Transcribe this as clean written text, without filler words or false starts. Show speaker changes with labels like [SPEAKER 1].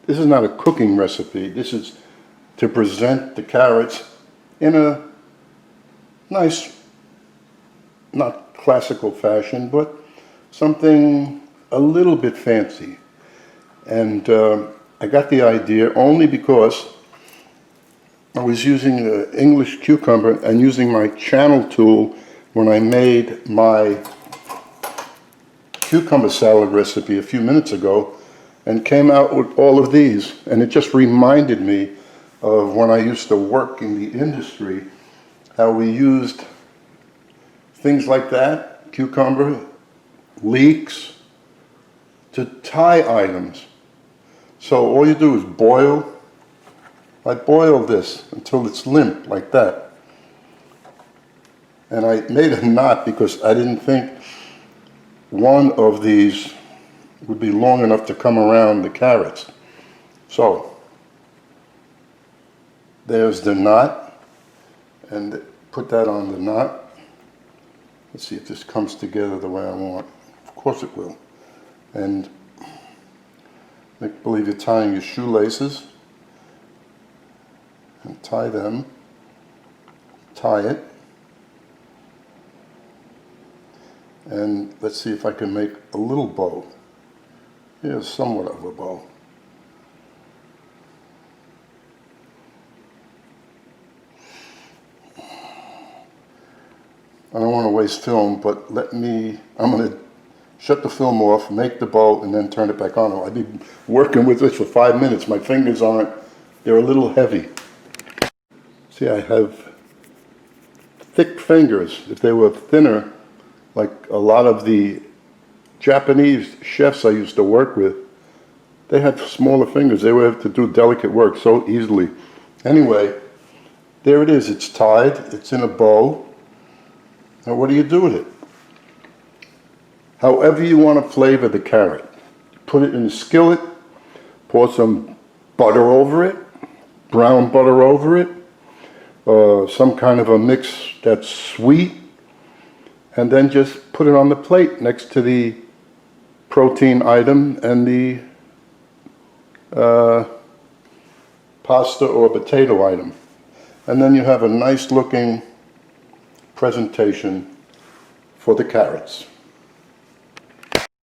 [SPEAKER 1] this is not a cooking recipe. This is to present the carrots in a nice, not classical fashion, but something a little bit fancy. And I got the idea only because I was using an English cucumber and using my channel tool when I made my cucumber salad recipe a few minutes ago, and came out with all of these. And it just reminded me of when I used to work in the industry, how we used things like that, cucumber, leeks, to tie items. So all you do is boil. I boil this until it's limp like that. And I made a knot because I didn't think one of these would be long enough to come around the carrots. So there's the knot, and put that on the knot. Let's see if this comes together the way I want. Of course it will. And make believe you're tying your shoelaces, and tie them, tie it, and let's see if I can make a little bow. Here's somewhat of a bow. I don't want to waste film, but I'm going to shut the film off, make the bow, and then turn it back on. I've been working with this for 5 minutes. My fingers they're a little heavy. See, I have thick fingers. If they were thinner, like a lot of the Japanese chefs I used to work with, they had smaller fingers. They would have to do delicate work so easily. Anyway, there it is. It's tied. It's in a bow. Now what do you do with it? However you want to flavor the carrot. Put it in a skillet, pour some butter over it, brown butter over it, some kind of a mix that's sweet, and then just put it on the plate next to the protein item and the pasta or potato item. And then you have a nice looking presentation for the carrots.